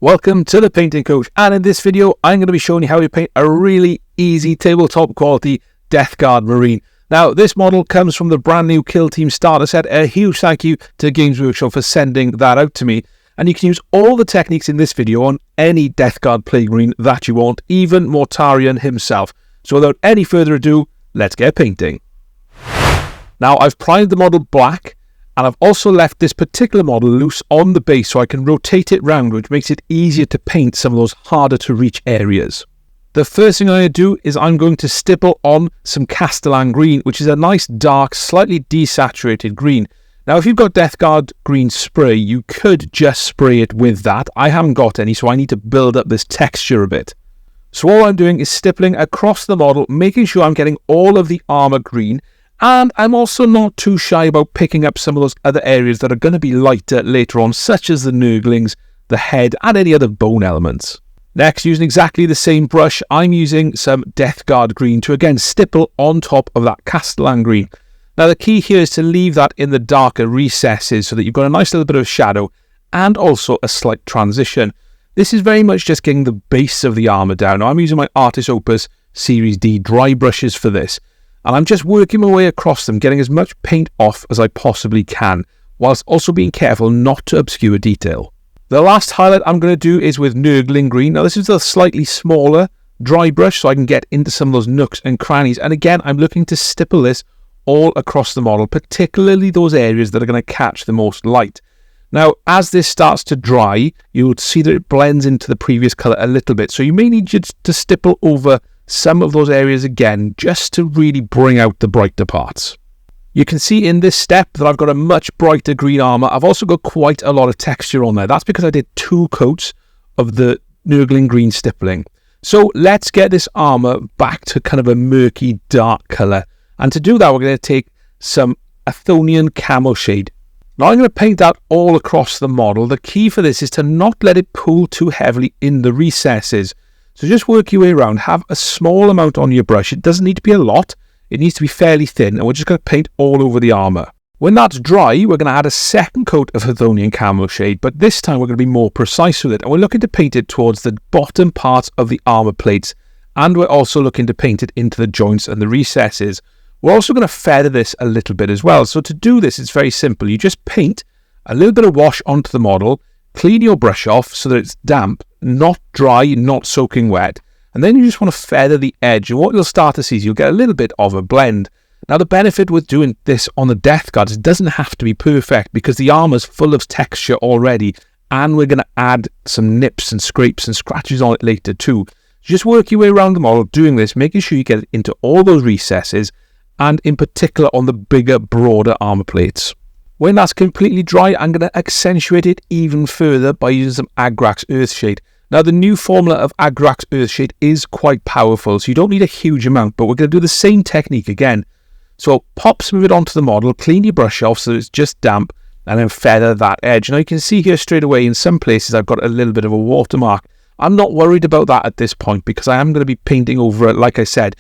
Welcome to the Painting Coach, and in this video I'm going to be showing you how you paint a really easy tabletop quality Death Guard Marine. Now this model comes from the brand new Kill Team starter set. A huge thank you to Games Workshop for sending that out to me, and you can use all the techniques in this video on any Death Guard Plague Marine that you want, even Mortarian himself. So without any further ado, let's get painting. Now I've primed the model black, and I've also left this particular model loose on the base so I can rotate it round, which makes it easier to paint some of those harder to reach areas. The first thing I'm going to do is I'm going to stipple on some Castellan Green, which is a nice dark, slightly desaturated green. Now if you've got Death Guard Green spray, you could just spray it with that. I haven't got any, so I need to build up this texture a bit. So all I'm doing is stippling across the model, making sure I'm getting all of the armour green. And I'm also not too shy about picking up some of those other areas that are going to be lighter later on, such as the Nurglings, the head, and any other bone elements. Next, using exactly the same brush, I'm using some Death Guard Green to again stipple on top of that Castellan Green. Now the key here is to leave that in the darker recesses so that you've got a nice little bit of shadow and also a slight transition. This is very much just getting the base of the armour down. Now I'm using my Artis Opus Series D dry brushes for this. And I'm just working my way across them, getting as much paint off as I possibly can, whilst also being careful not to obscure detail. The last highlight I'm going to do is with Nurgling Green. Now this is a slightly smaller dry brush, so I can get into some of those nooks and crannies. And again, I'm looking to stipple this all across the model, particularly those areas that are going to catch the most light. Now, as this starts to dry, you'll see that it blends into the previous colour a little bit. So you may need to stipple over some of those areas again, just to really bring out the brighter parts. You can see in this step that I've got a much brighter green armour. I've also got quite a lot of texture on there. That's because I did 2 coats of the Nurgling Green stippling. So let's get this armour back to kind of a murky, dark colour. And to do that, we're going to take some Athonian Camoshade. Now I'm going to paint that all across the model. The key for this is to not let it pull too heavily in the recesses. So just work your way around, have a small amount on your brush. It doesn't need to be a lot, it needs to be fairly thin, and we're just going to paint all over the armour. When that's dry, we're going to add a second coat of Athonian Camoshade, but this time we're going to be more precise with it, and we're looking to paint it towards the bottom parts of the armour plates, and we're also looking to paint it into the joints and the recesses. We're also going to feather this a little bit as well. So to do this, it's very simple. You just paint a little bit of wash onto the model, clean your brush off so that it's damp, not dry, not soaking wet, and then you just want to feather the edge, and what you'll start to see is you'll get a little bit of a blend. Now the benefit with doing this on the Death Guard is it doesn't have to be perfect because the armour's full of texture already, and we're going to add some nips and scrapes and scratches on it later too. Just work your way around the model doing this, making sure you get it into all those recesses, and in particular on the bigger, broader armour plates. When that's completely dry, I'm going to accentuate it even further by using some Agrax Earthshade. Now, the new formula of Agrax Earthshade is quite powerful, so you don't need a huge amount, but we're going to do the same technique again. So pop some of it onto the model, clean your brush off so it's just damp, and then feather that edge. Now, you can see here straight away in some places I've got a little bit of a watermark. I'm not worried about that at this point because I am going to be painting over it, like I said,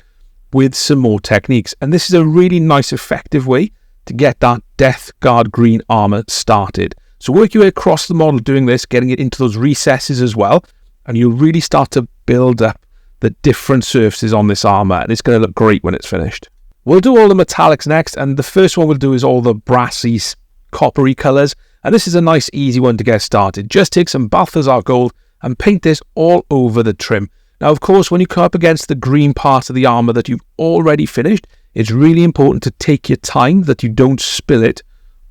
with some more techniques. And this is a really nice, effective way to get that Death Guard Green armour started. So work your way across the model doing this, getting it into those recesses as well, and you'll really start to build up the different surfaces on this armour, and it's going to look great when it's finished. We'll do all the metallics next, and the first one we'll do is all the brassy, coppery colours, and this is a nice easy one to get started. Just take some Balthasar Gold and paint this all over the trim. Now of course, when you come up against the green part of the armour that you've already finished, it's really important to take your time that you don't spill it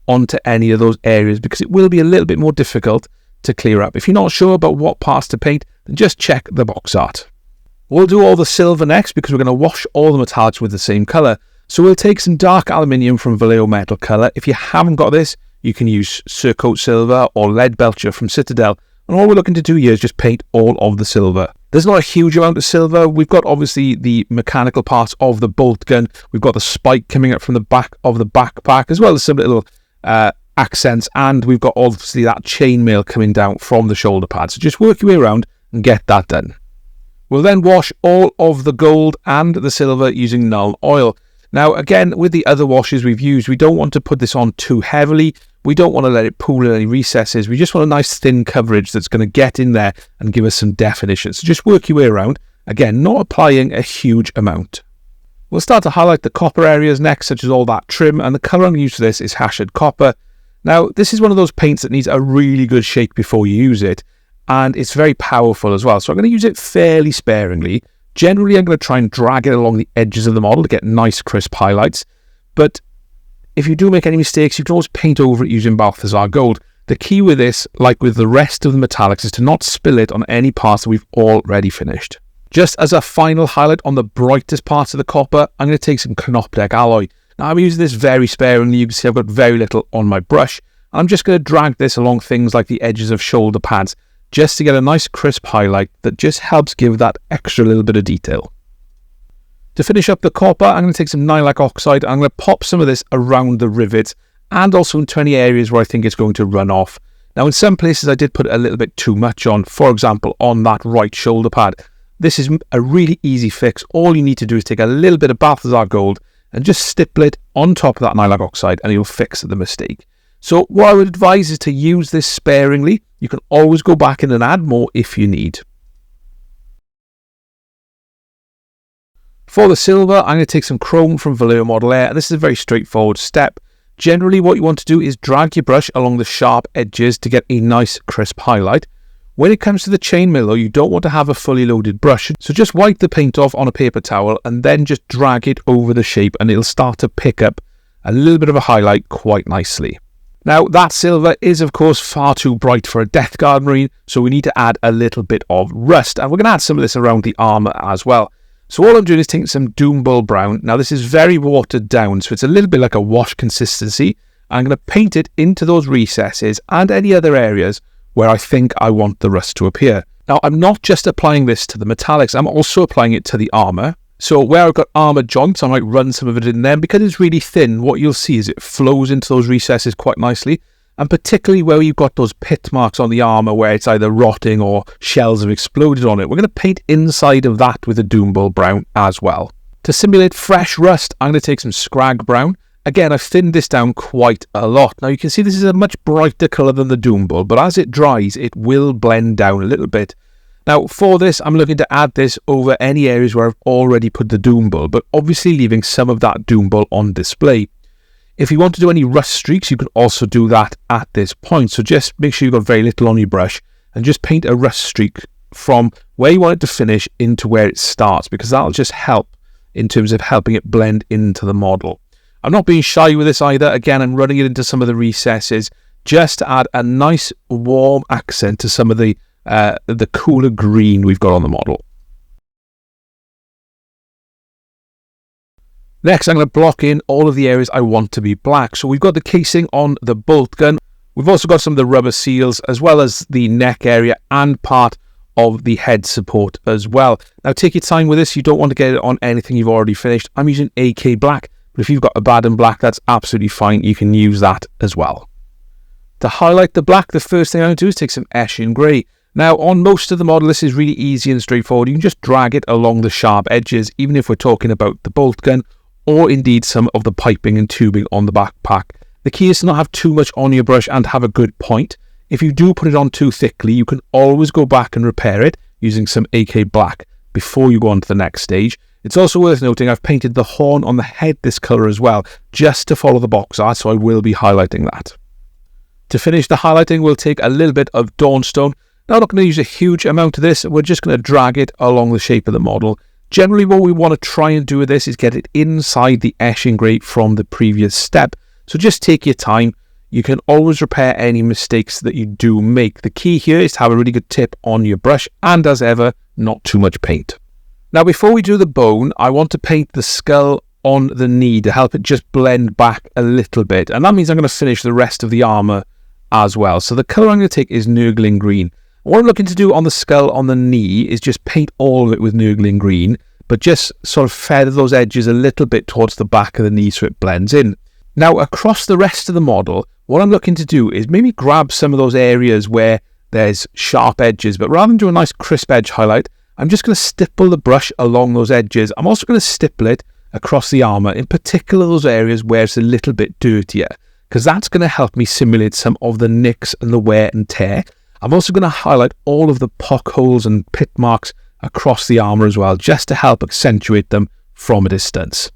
onto any of those areas because it will be a little bit more difficult to clear up. If you're not sure about what parts to paint, then just check the box art. We'll do all the silver next because we're going to wash all the metallics with the same colour. So we'll take some dark aluminium from Vallejo Metal Colour. If you haven't got this, you can use Surcoat Silver or Lead Belcher from Citadel. And all we're looking to do here is just paint all of the silver. There's not a huge amount of silver. We've got obviously the mechanical parts of the bolt gun. We've got the spike coming up from the back of the backpack, as well as some little accents, and we've got obviously that chainmail coming down from the shoulder pad. So just work your way around and get that done. We'll then wash all of the gold and the silver using Nuln Oil. Now again, with the other washes we've used, we don't want to put this on too heavily. We don't want to let it pool in any recesses. We just want a nice thin coverage that's going to get in there and give us some definition. So just work your way around. Again, not applying a huge amount. We'll start to highlight the copper areas next, such as all that trim, and the colour I'm going to use for this is Hashut Copper. Now, this is one of those paints that needs a really good shake before you use it, and it's very powerful as well. So I'm going to use it fairly sparingly. Generally, I'm going to try and drag it along the edges of the model to get nice crisp highlights, but if you do make any mistakes, you can always paint over it using Balthasar Gold. The key with this, like with the rest of the metallics, is to not spill it on any parts that we've already finished. Just as a final highlight on the brightest parts of the copper, I'm going to take some Canoptek Alloy. Now, I'm using this very sparingly. You can see I've got very little on my brush. I'm just going to drag this along things like the edges of shoulder pads, just to get a nice crisp highlight that just helps give that extra little bit of detail. To finish up the copper, I'm going to take some Nihilakh Oxide. I'm going to pop some of this around the rivets and also into any areas where I think it's going to run off. Now, in some places I did put a little bit too much on, for example, on that right shoulder pad. This is a really easy fix. All you need to do is take a little bit of Balthasar Gold and just stipple it on top of that Nihilakh Oxide and you'll fix the mistake. So what I would advise is to use this sparingly. You can always go back in and add more if you need. For the silver, I'm going to take some chrome from Valeur Model Air. This is a very straightforward step. Generally, what you want to do is drag your brush along the sharp edges to get a nice crisp highlight. When it comes to the chainmail though, you don't want to have a fully loaded brush, so just wipe the paint off on a paper towel and then just drag it over the shape and it'll start to pick up a little bit of a highlight quite nicely. Now, that silver is of course far too bright for a Death Guard Marine, so we need to add a little bit of rust, and we're going to add some of this around the armour as well. So all I'm doing is taking some Doombull Brown. Now this is very watered down, so it's a little bit like a wash consistency. I'm going to paint it into those recesses and any other areas where I think I want the rust to appear. Now, I'm not just applying this to the metallics, I'm also applying it to the armour. So where I've got armour joints, I might run some of it in there. Because it's really thin, what you'll see is it flows into those recesses quite nicely. And particularly where you've got those pit marks on the armour where it's either rotting or shells have exploded on it, we're going to paint inside of that with a Doombull Brown as well. To simulate fresh rust, I'm going to take some Skrag Brown. Again, I've thinned this down quite a lot. Now you can see this is a much brighter colour than the Doombull, but as it dries, it will blend down a little bit. Now for this, I'm looking to add this over any areas where I've already put the Doombull, but obviously leaving some of that Doombull on display. If you want to do any rust streaks, you can also do that at this point. So just make sure you've got very little on your brush and just paint a rust streak from where you want it to finish into where it starts, because that'll just help in terms of helping it blend into the model. I'm not being shy with this either. Again, I'm running it into some of the recesses just to add a nice warm accent to some of the cooler green we've got on the model. Next, I'm going to block in all of the areas I want to be black. So we've got the casing on the bolt gun. We've also got some of the rubber seals as well as the neck area and part of the head support as well. Now take your time with this. You don't want to get it on anything you've already finished. I'm using AK black. But if you've got a Baden black, that's absolutely fine. You can use that as well. To highlight the black, the first thing I'm going to do is take some Eshin Grey. Now, on most of the model, this is really easy and straightforward. You can just drag it along the sharp edges, even if we're talking about the bolt gun, or indeed some of the piping and tubing on the backpack. The key is to not have too much on your brush and have a good point. If you do put it on too thickly, you can always go back and repair it using some AK black before you go on to the next stage. It's also worth noting I've painted the horn on the head this colour as well, just to follow the box art, so I will be highlighting that. To finish the highlighting, we'll take a little bit of Dawnstone. Now, I'm not going to use a huge amount of this, we're just going to drag it along the shape of the model. Generally, what we want to try and do with this is get it inside the Eshin Grey from the previous step. So just take your time. You can always repair any mistakes that you do make. The key here is to have a really good tip on your brush, and as ever, not too much paint. Now, before we do the bone, I want to paint the skull on the knee to help it just blend back a little bit. And that means I'm going to finish the rest of the armour as well. So the colour I'm going to take is Nurgling Green. What I'm looking to do on the skull on the knee is just paint all of it with Nurgling Green, but just sort of feather those edges a little bit towards the back of the knee so it blends in. Now, across the rest of the model, what I'm looking to do is maybe grab some of those areas where there's sharp edges, but rather than do a nice crisp edge highlight, I'm just going to stipple the brush along those edges. I'm also going to stipple it across the armour, in particular those areas where it's a little bit dirtier, because that's going to help me simulate some of the nicks and the wear and tear. I'm also going to highlight all of the pock holes and pit marks across the armour as well, just to help accentuate them from a distance.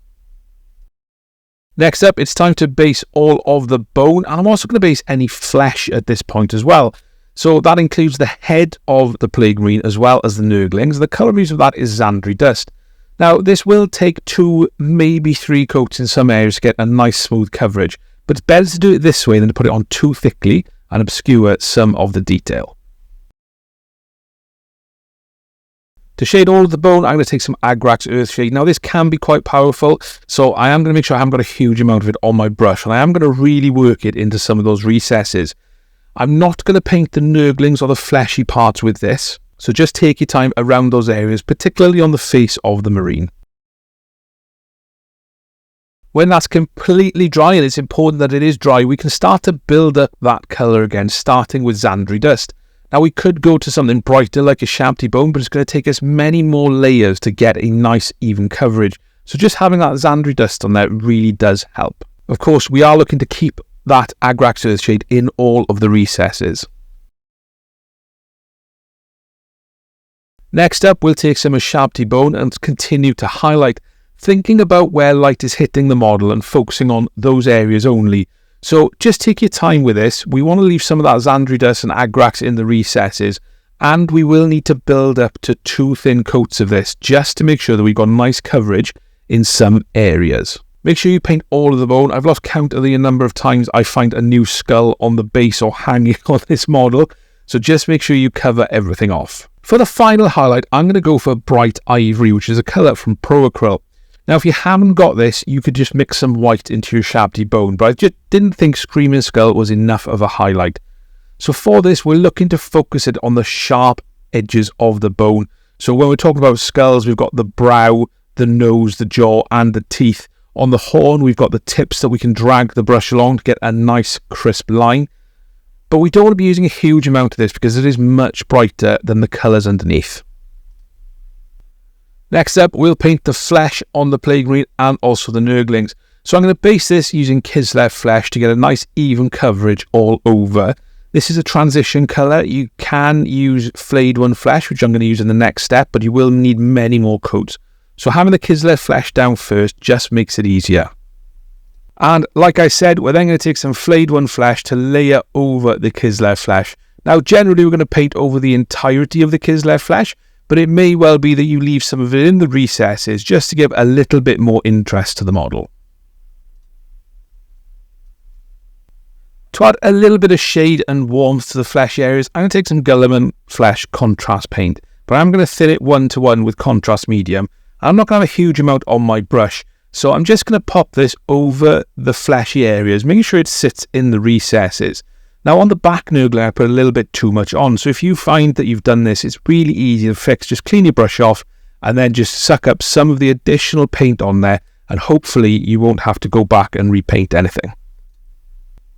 Next up, it's time to base all of the bone, and I'm also going to base any flesh at this point as well. So that includes the head of the Plague Marine as well as the Nurglings. The colour use of that is Zandri Dust. Now, this will take 2, maybe 3 coats in some areas to get a nice smooth coverage, but it's better to do it this way than to put it on too thickly and obscure some of the detail. To shade all of the bone, I'm going to take some Agrax Earthshade. Now, this can be quite powerful, so I am going to make sure I haven't got a huge amount of it on my brush, and I am going to really work it into some of those recesses. I'm not going to paint the Nurglings or the fleshy parts with this, so just take your time around those areas, particularly on the face of the Marine. When that's completely dry, and it's important that it is dry, we can start to build up that colour again, starting with Zandri Dust. Now, we could go to something brighter like a Ushabti Bone, but it's going to take us many more layers to get a nice even coverage. So just having that Zandri Dust on there really does help. Of course, we are looking to keep that Agrax Earthshade in all of the recesses. Next up, we'll take some Ushabti Bone and continue to highlight, thinking about where light is hitting the model and focusing on those areas only. So just take your time with this. We want to leave some of that Zandri Dust and Agrax in the recesses, and we will need to build up to 2 thin coats of this just to make sure that we've got nice coverage in some areas. Make sure you paint all of the bone. I've lost count of the number of times I find a new skull on the base or hanging on this model, so just make sure you cover everything off. For the final highlight, I'm going to go for Bright Ivory, which is a colour from Pro Acryl. Now, if you haven't got this, you could just mix some white into your Ushabti Bone, but I just didn't think Screaming Skull was enough of a highlight. So for this, we're looking to focus it on the sharp edges of the bone. So when we're talking about skulls, we've got the brow, the nose, the jaw, and the teeth. On the horn, we've got the tips that we can drag the brush along to get a nice crisp line. But we don't want to be using a huge amount of this because it is much brighter than the colours underneath. Next up, we'll paint the flesh on the Plague Marine and also the Nurglings. So I'm going to base this using Kislev Flesh to get a nice even coverage all over. This is a transition colour. You can use Flayed One Flesh, which I'm going to use in the next step, but you will need many more coats. So having the Kislev Flesh down first just makes it easier. And like I said, we're then going to take some Flayed One Flesh to layer over the Kislev Flesh. Now, generally, we're going to paint over the entirety of the Kislev Flesh, but it may well be that you leave some of it in the recesses just to give a little bit more interest to the model. To add a little bit of shade and warmth to the flesh areas, I'm going to take some Guilliman Flesh contrast paint, but I'm going to thin it 1:1 with contrast medium. I'm not going to have a huge amount on my brush, so I'm just going to pop this over the fleshy areas, making sure it sits in the recesses. Now, on the back Nurgling, I put a little bit too much on, so if you find that you've done this, it's really easy to fix. Just clean your brush off and then just suck up some of the additional paint on there, and hopefully you won't have to go back and repaint anything.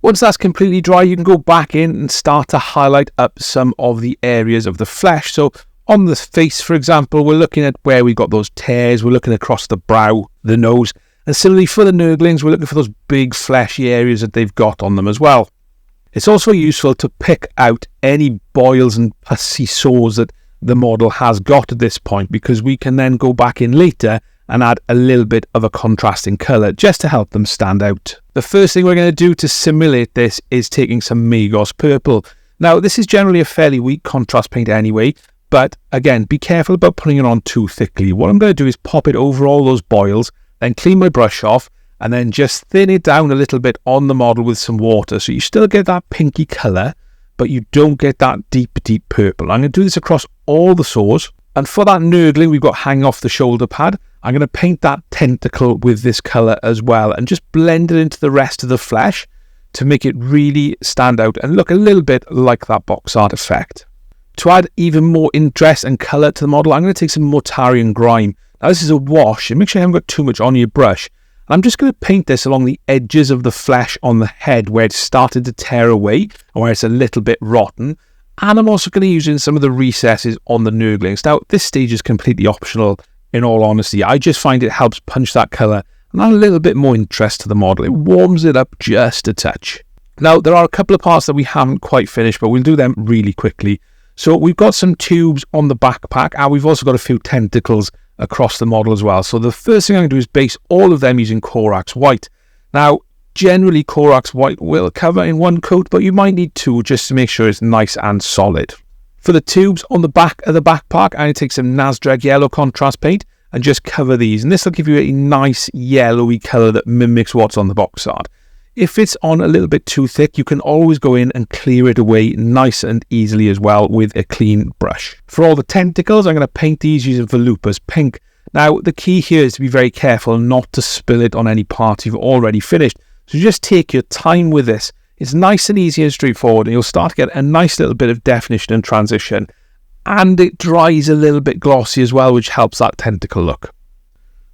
Once that's completely dry, you can go back in and start to highlight up some of the areas of the flesh. So on the face, for example, we're looking at where we got those tears, we're looking across the brow, the nose, and similarly for the Nurglings, we're looking for those big fleshy areas that they've got on them as well. It's also useful to pick out any boils and pussy sores that the model has got at this point, because we can then go back in later and add a little bit of a contrasting colour just to help them stand out. The first thing we're going to do to simulate this is taking some Magos Purple. Now, this is generally a fairly weak contrast paint anyway, but again, be careful about putting it on too thickly. What I'm going to do is pop it over all those boils, then clean my brush off, and then just thin it down a little bit on the model with some water, so you still get that pinky colour, but you don't get that deep purple. I'm going to do this across all the sores, and for that Nurgling we've got hanging off the shoulder pad, I'm going to paint that tentacle with this colour as well, and just blend it into the rest of the flesh to make it really stand out and look a little bit like that box art effect. To add even more interest and colour to the model, I'm going to take some Mortarian Grime. Now, this is a wash, and make sure you haven't got too much on your brush. I'm just going to paint this along the edges of the flesh on the head where it's started to tear away and where it's a little bit rotten. And I'm also going to use it in some of the recesses on the Nurglings. Now, this stage is completely optional, in all honesty. I just find it helps punch that colour and add a little bit more interest to the model. It warms it up just a touch. Now, there are a couple of parts that we haven't quite finished, but we'll do them really quickly. So we've got some tubes on the backpack, and we've also got a few tentacles across the model as well. So the first thing I'm going to do is base all of them using Corax White. Now, generally Corax White will cover in one coat, but you might need two just to make sure it's nice and solid. For the tubes on the back of the backpack, I'm going to take some Nazdreg Yellow contrast paint and just cover these. And this will give you a nice yellowy colour that mimics what's on the box art. If it's on a little bit too thick, you can always go in and clear it away nice and easily as well with a clean brush. For all the tentacles, I'm going to paint these using Volupous Pink. Now, the key here is to be very careful not to spill it on any parts you've already finished. So just take your time with this. It's nice and easy and straightforward, and you'll start to get a nice little bit of definition and transition. And it dries a little bit glossy as well, which helps that tentacle look.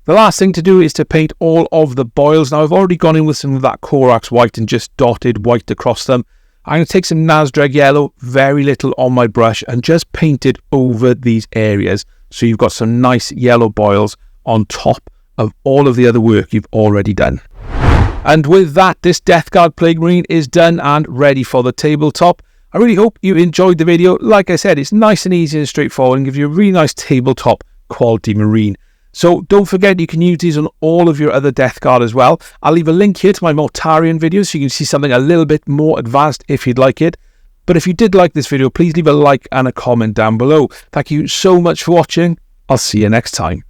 The last thing to do is to paint all of the boils. Now, I've already gone in with some of that Corax White and just dotted white across them. I'm going to take some Nazdreg Yellow, very little on my brush, and just paint it over these areas. So you've got some nice yellow boils on top of all of the other work you've already done. And with that, this Death Guard Plague Marine is done and ready for the tabletop. I really hope you enjoyed the video. Like I said, it's nice and easy and straightforward and gives you a really nice tabletop quality marine. So don't forget, you can use these on all of your other Death Guard as well. I'll leave a link here to my Mortarian video so you can see something a little bit more advanced if you'd like it. But if you did like this video, please leave a like and a comment down below. Thank you so much for watching. I'll see you next time.